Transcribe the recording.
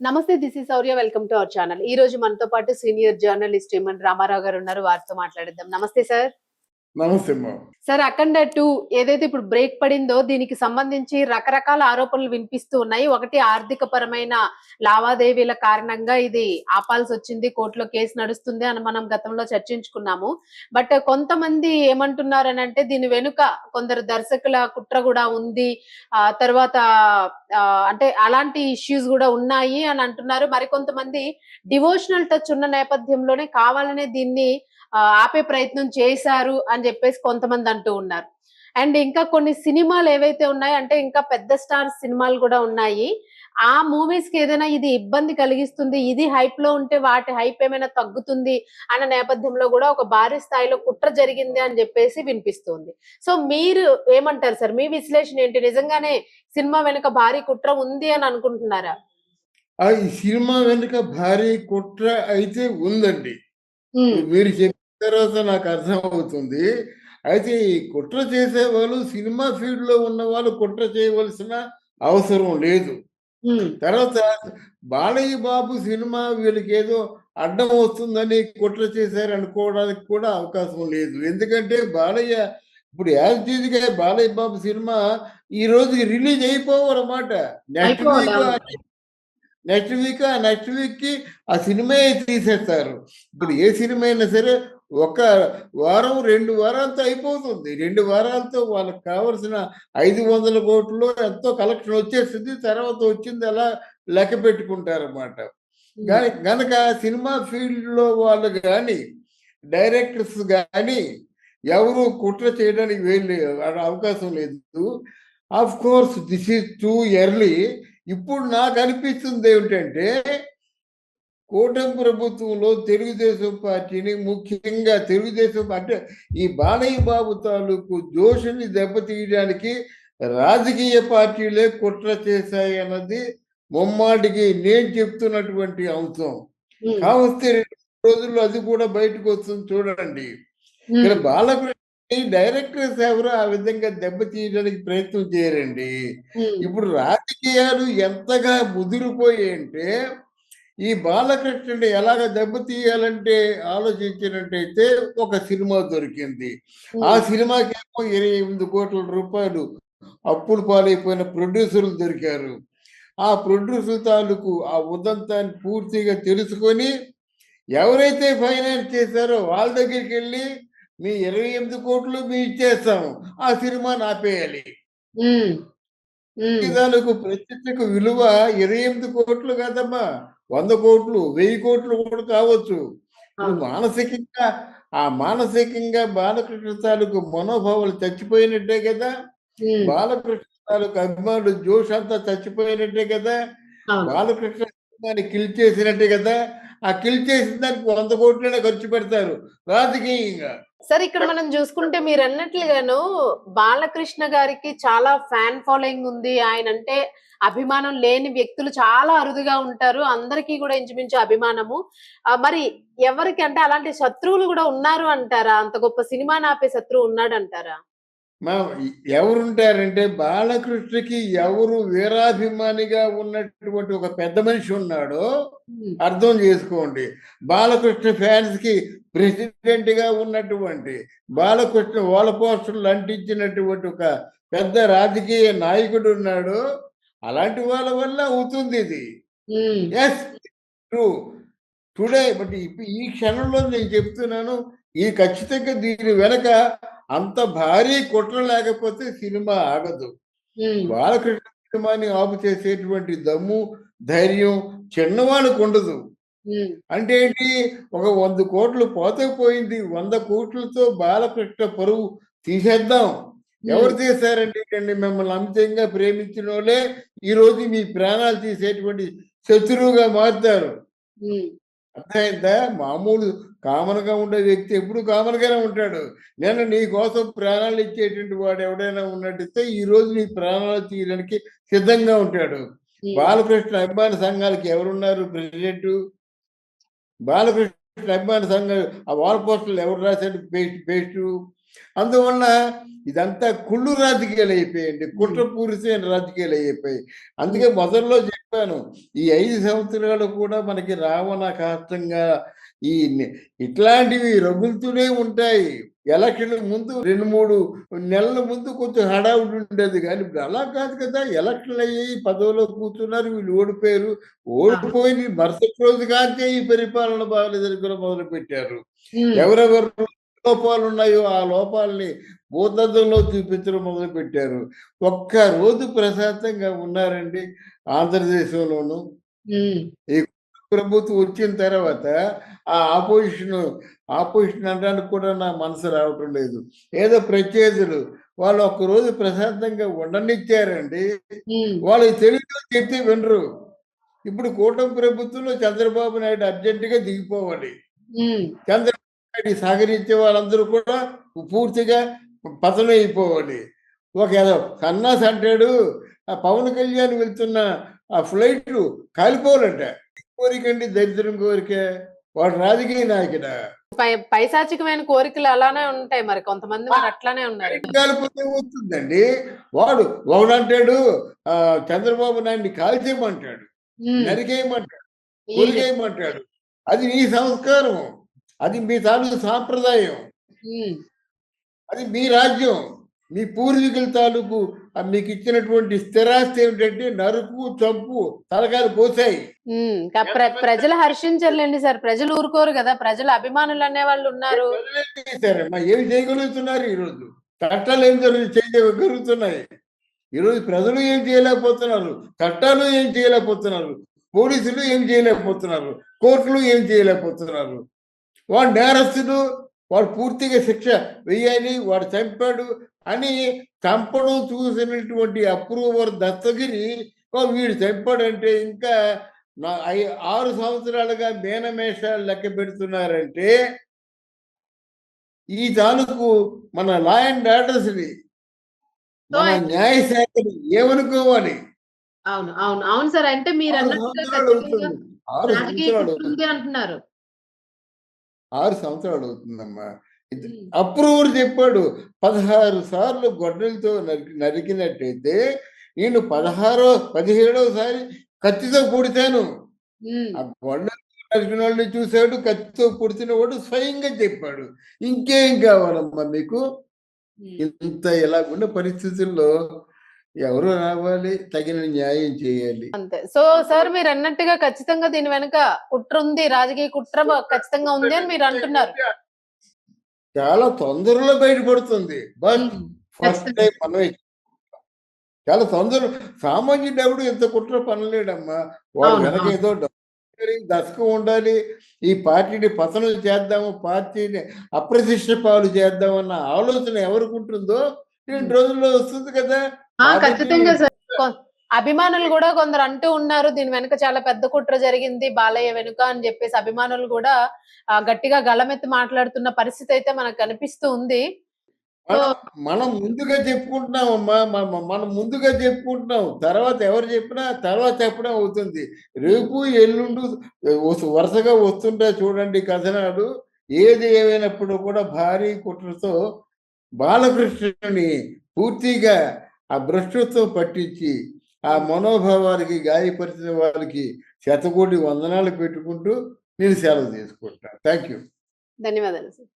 నమస్తే. This is Shaurya. Welcome to our channel. ఈ రోజు మనతో పాటు సీనియర్ జర్నలిస్ట్ ఏమన్ రామారావు గారు ఉన్నారు. వారితో మాట్లాడిద్దాం. నమస్తే సార్. నమస్తే అమ్మా. సార్, అఖండ 2 ఏదైతే ఇప్పుడు బ్రేక్ పడిందో దీనికి సంబంధించి రకరకాల ఆరోపణలు వినిపిస్తూ ఉన్నాయి. ఒకటి, ఆర్థిక పరమైన లావాదేవీల కారణంగా ఇది ఆపాల్సి వచ్చింది, కోర్టులో కేసు నడుస్తుంది అని మనం గతంలో చర్చించుకున్నాము. బట్ కొంతమంది ఏమంటున్నారనంటే దీని వెనుక కొందరు దర్శకుల కుట్ర కూడా ఉంది. తర్వాత అంటే అలాంటి ఇష్యూస్ కూడా ఉన్నాయి అని అంటున్నారు. మరికొంతమంది డివోషనల్ టచ్ ఉన్న నేపథ్యంలోనే కావాలనే దీన్ని ఆపే ప్రయత్నం చేశారు అని చెప్పేసి కొంతమంది అంటూ ఉన్నారు. అండ్ ఇంకా కొన్ని సినిమాలు ఏవైతే ఉన్నాయో, అంటే ఇంకా పెద్ద స్టార్ సినిమాలు కూడా ఉన్నాయి. ఆ మూవీస్ కి ఏదైనా ఇది ఇబ్బంది కలిగిస్తుంది, ఇది హైప్ లో ఉంటే వాటి హైప్ ఏమైనా తగ్గుతుంది అన్న నేపథ్యంలో కూడా ఒక భారీ స్థాయిలో కుట్ర జరిగింది అని చెప్పేసి వినిపిస్తుంది. సో మీరు ఏమంటారు సార్? మీ విశ్లేషణ ఏంటి? నిజంగానే సినిమా వెనుక భారీ కుట్ర ఉంది అని అనుకుంటున్నారా? ఈ సినిమా వెనుక భారీ కుట్ర అయితే ఉందండి. మీరు చెప్పిన తర్వాత నాకు అర్థం అవుతుంది. అయితే ఈ కుట్ర చేసే వాళ్ళు సినిమా ఫీల్డ్ లో ఉన్న వాళ్ళు కుట్ర చేయవలసిన అవసరం లేదు. తర్వాత బాలయ్య బాబు సినిమా వీళ్ళకి ఏదో అడ్డం వస్తుందని కుట్ర చేశారు అనుకోవడానికి కూడా అవకాశం లేదు. ఎందుకంటే బాలయ్య ఇప్పుడు యాజిటీగా బాలయ్య బాబు సినిమా ఈ రోజు రిలీజ్ అయిపోవన్నమాట. నెక్స్ట్ వీక్ కి ఆ సినిమా తీసేస్తారు. ఇప్పుడు ఏ సినిమా అయినా సరే ఒక వారం 2 వారాలతో అయిపోతుంది. 2 వారాలతో వాళ్ళకి కావలసిన 500 కోట్లు ఎంతో కలెక్షన్ వచ్చేస్తుంది. తర్వాత వచ్చింది అలా లెక్క పెట్టుకుంటారన్నమాట. గనక సినిమా ఫీల్డ్ లో వాళ్ళు కానీ డైరెక్టర్స్ కానీ ఎవరు కుట్ర చేయడానికి వీలు అవకాశం లేదు. Of course this is too early. ఇప్పుడు నాకు అనిపిస్తుంది ఏమిటంటే కూటమి ప్రభుత్వంలో తెలుగుదేశం పార్టీని, ముఖ్యంగా తెలుగుదేశం అంటే ఈ బాలయ్య బాబు తాలూకు జోషుని దెబ్బతీయడానికి రాజకీయ పార్టీలే కుట్ర చేశాయి అన్నది ముమ్మాటికి నేను చెప్తున్నటువంటి అంశం. కావస్తే 2 రోజుల్లో అది కూడా బయటకు వస్తుంది చూడండి. ఇక్కడ బాలకృష్ణ డైరెక్టర్స్ ఎవరు ఆ విధంగా దెబ్బతీయడానికి ప్రయత్నం చేయరండి. ఇప్పుడు రాజకీయాలు ఎంతగా ముదిరిపోయాయంటే ఈ బాలకృష్ణుని ఎలాగ దెబ్బతీయాలంటే ఆలోచించినట్టయితే ఒక సినిమా దొరికింది. ఆ సినిమాకేమో 28 కోట్ల రూపాయలు అప్పులు పాలైపోయిన ప్రొడ్యూసర్లు దొరికారు. ఆ ప్రొడ్యూసర్ తాలూకు ఆ ఉదంతాన్ని పూర్తిగా తెలుసుకొని ఎవరైతే ఫైనాన్స్ చేశారో వాళ్ళ దగ్గరికి వెళ్ళి మీ 28 కోట్లు మీ ఇచ్చేస్తాము, ఆ సినిమాని ఆపేయాలి. దానికి ప్రతిష్టకు విలువ 28 కోట్లు కాదమ్మా, 100 కోట్లు 1000 కోట్లు కూడా కావచ్చు. మానసికంగా బాలకృష్ణ తాలూకు మనోభావాలు చచ్చిపోయినట్టే కదా. బాలకృష్ణ తాలూకు అభిమానులు జోష్ అంతా చచ్చిపోయినట్టే కదా. బాలకృష్ణ సినిమాని కిల్ చేసినట్టే కదా. ఆ కిల్ చేసిన దానికి 100 కోట్లనే ఖర్చు పెడతారు రాజకీయంగా. సార్, ఇక్కడ మనం చూసుకుంటే మీరు అన్నట్లుగాను బాలకృష్ణ గారికి చాలా ఫ్యాన్ ఫాలోయింగ్ ఉంది. ఆయన అంటే అభిమానం లేని వ్యక్తులు చాలా అరుదుగా ఉంటారు. అందరికీ కూడా ఇంచుమించు అభిమానము. మరి ఎవరికి అంటే అలాంటి శత్రువులు కూడా ఉన్నారు అంటారా? అంత గొప్ప సినిమాని ఆపే శత్రువు ఉన్నాడు అంటారా? ఎవరుంటారంటే బాలకృష్ణకి ఎవరు వీరాభిమానిగా ఉన్నటువంటి ఒక పెద్ద మనిషి ఉన్నాడో అర్థం చేసుకోండి. బాలకృష్ణ ఫ్యాన్స్ కి ప్రెసిడెంట్ గా ఉన్నటువంటి బాలకృష్ణ వాళ్ళ పోస్టర్లు అంటించినటువంటి ఒక పెద్ద రాజకీయ నాయకుడు ఉన్నాడు. అలాంటి వాళ్ళ వల్ల అవుతుంది ఇది. Yes, true. టుడే బట్ ఈ క్షణంలో నేను చెప్తున్నాను, ఈ ఖచ్చితంగా దీని వెనక అంత భారీ కుట్ర లేకపోతే సినిమా ఆగదు. బాలకృష్ణ సినిమాని ఆపు చేసేటువంటి దమ్ము, ధైర్యం చిన్నవాళ్ళకు ఉండదు. అంటే ఏంటి, ఒక 100 కోట్లు పోతే పోయింది, 100 కోట్లతో బాలకృష్ణ పరువు తీసేద్దాం. ఎవరు చేశారండి? మిమ్మల్ని అమితంగా ప్రేమించిన వాళ్ళే ఈ రోజు మీ ప్రాణాలు తీసేటువంటి శత్రువుగా మారుతారు. అర్థమైందా? మామూలు కామన్ గా ఉండే వ్యక్తి ఎప్పుడు కామన్ గానే ఉంటాడు. నేను నీ కోసం ప్రాణాలు ఇచ్చేటువంటి వాడు ఎవడైనా ఉన్నట్టయితే ఈ రోజు నీ ప్రాణాలు తీయడానికి సిద్ధంగా ఉంటాడు. బాలకృష్ణ అభిమాన సంఘాలకి ఎవరున్నారు ప్రెసిడెంట్? బాలకృష్ణ అభిమాన సంఘాలు ఆ వాల్ పోస్టర్లు ఎవరు రాశాడు పేస్ట్? అందువల్ల ఇదంతా కుళ్ళు రాజకీయాలు అయిపోయాయండి, కుట్రపూరితమైన రాజకీయాలు అయిపోయాయి. అందుకే మొదల్లో చెప్పాను, ఈ 5 సంవత్సరాలు కూడా మనకి రావణ కాష్టంగా ఇట్లాంటివి రగులుతూనే ఉంటాయి. ఎలక్షన్ ముందు 2-3 నెలల ముందు కొంచెం హడావుడి ఉండేది, కానీ ఇప్పుడు అలా కాదు కదా. ఎలక్షన్లు అయ్యాయి, పదవిలో కూర్చున్నారు, వీళ్ళు ఓడిపోయారు. ఓడిపోయి మరుసటి రోజు కాంచే ఈ పరిపాలన బాగలేదని కూడా మొదలు పెట్టారు. ఎవరెవరు లోపాలు ఉన్నాయో ఆ లోపాలని భూతద్దంలో చూపించడం మొదలు పెట్టారు. ఒక్క రోజు ప్రశాంతంగా ఉన్నారండి ఆంధ్రదేశంలోను. ఈ ప్రభుత్వం వచ్చిన తర్వాత ఆ ఆపోజిషన్ అనడానికి కూడా నా మనసు రావటం లేదు. ఏదో ప్రత్యర్థులు వాళ్ళు ఒక్కరోజు ప్రశాంతంగా ఉండనిచ్చారండి. వాళ్ళకి తెలియదు చెప్తే వినరు. ఇప్పుడు కూటమి ప్రభుత్వంలో చంద్రబాబు నాయుడు అర్జెంటుగా దిగిపోవాలి. చంద్రబాబు నాయుడు సహకరించే వాళ్ళందరూ కూడా పూర్తిగా పతనం అయిపోవాలి. ఒక సన్నాస్ అంటాడు, ఆ పవన్ కళ్యాణ్ వెళ్తున్న ఆ ఫ్లైట్ కాలిపోవాలంట. కోరికండి, దరిద్రం కోరిక. వాడు రాజకీయ నాయకుడా? పైశాచికమైన కోరికలు అలానే ఉంటాయి, మరి కొంతమంది మరి అట్లానే ఉన్నారు. కాలిపోతే వస్తుందండి. వాడంటాడు చంద్రబాబు నాయుడిని కాల్చేయమంటాడు, నరికేయమంటాడు, కొరికేయమంటాడు. అది మీ సంస్కారం, అది మీ తాలూకు సాంప్రదాయం, అది మీ రాజ్యం. మీ పూర్వీకుల తాలూకు మీకు ఇచ్చినటువంటి స్థిరాస్తి ఏమిటంటే నరుకు, చంపు, తలకాయలు పోసాయి. ప్రజలు హర్షించర్లేండి సార్, ప్రజలు ఊరుకోరు కదా, ప్రజలు అభిమానులు అనే వాళ్ళు ఉన్నారు. ఏమి చేయగలుగుతున్నారు ఈరోజు? చట్టాలు ఏం చేయగలుగుతున్నాయి ఈరోజు? ప్రజలు ఏం చేయలేకపోతున్నారు, చట్టాలు ఏం చేయలేకపోతున్నారు, పోలీసులు ఏం చేయలేకపోతున్నారు, కోర్టులు ఏం చేయలేకపోతున్నారు. వాడు నేరస్తుడు, వాడు పూర్తిగా శిక్ష వెయ్యాలి, వాడు చంపాడు అని చంపడం చూసినటువంటి అప్రూవర్ దత్తగిరి వీడు చంపాడంటే ఇంకా 6 సంవత్సరాలుగా మేనమేషాలు లెక్క పెడుతున్నారంటే ఈ తాలూకు మన లా అండ్ ఆర్డర్స్ ని, మన న్యాయశాఖని ఏమనుకోవాలి? అవును అవును అవును సార్. అంటే మీరు 6 సంవత్సరాలు అంటున్నారు. 6 సంవత్సరాలు అవుతుందమ్మా. అప్రూవర్ చెప్పాడు 16 సార్లు గొడ్డలతో నరికినట్టయితే నేను 17వ సారి కత్తితో పొడితాను. ఆ గొడ్డలతో నరికిన వాళ్ళని చూశాడు, కత్తితో పొడిచిన వాడు స్వయంగా చెప్పాడు. ఇంకేం కావాలమ్మా మీకు? ఇంత ఇలాగున్న పరిస్థితుల్లో ఎవరు రావాలి, తగిన న్యాయం చేయాలి. అంతే. సో సార్ మీరు అన్నట్టుగా ఖచ్చితంగా దీని వెనుక కుట్ర ఉంది, రాజకీయ కుట్ర ఖచ్చితంగా ఉంది అని మీరు అంటున్నారు. చాలా తొందరలో బయటపడుతుంది. బట్ ఫస్ట్ టైం మనమే చాలా సామాన్యుడు ఎవడు ఇంత కుట్ర పనలేడమ్మా. వాడు వెనక ఏదో దశకం ఉండాలి, ఈ పార్టీని పతనం చేద్దాము, పార్టీని అప్రతిష్ట పాలు చేద్దామన్న ఆలోచన ఎవరికి ఉంటుందో 2 రోజుల్లో వస్తుంది కదా. ఖచ్చితంగా సార్. అభిమానులు కూడా కొందరు అంటూ ఉన్నారు, దీని వెనుక చాలా పెద్ద కుట్ర జరిగింది బాలయ్య వెనుక అని చెప్పేసి అభిమానులు కూడా గట్టిగా గళమెత్తి మాట్లాడుతున్న పరిస్థితి అయితే మనకు కనిపిస్తూ ఉంది. మనం ముందుగా చెప్పుకుంటున్నామమ్మా, మనం ముందుగా చెప్పుకుంటున్నాం. తర్వాత ఎవరు చెప్పినా తర్వాత చెప్పడం అవుతుంది. రేపు ఎల్లుండు వరుసగా వస్తుంటా చూడండి కథనాలు. ఏది ఏమైనప్పుడు కూడా భారీ కుట్రతో బాలకృష్ణుని పూర్తిగా ఆ భ్రష్టత్వం పట్టించి ఆ మనోభావానికి గాయపరిచిన వారికి శతకోటి వందనాలు పెట్టుకుంటూ నేను సెలవు తీసుకుంటాను. Thank you. ధన్యవాదాలు సార్.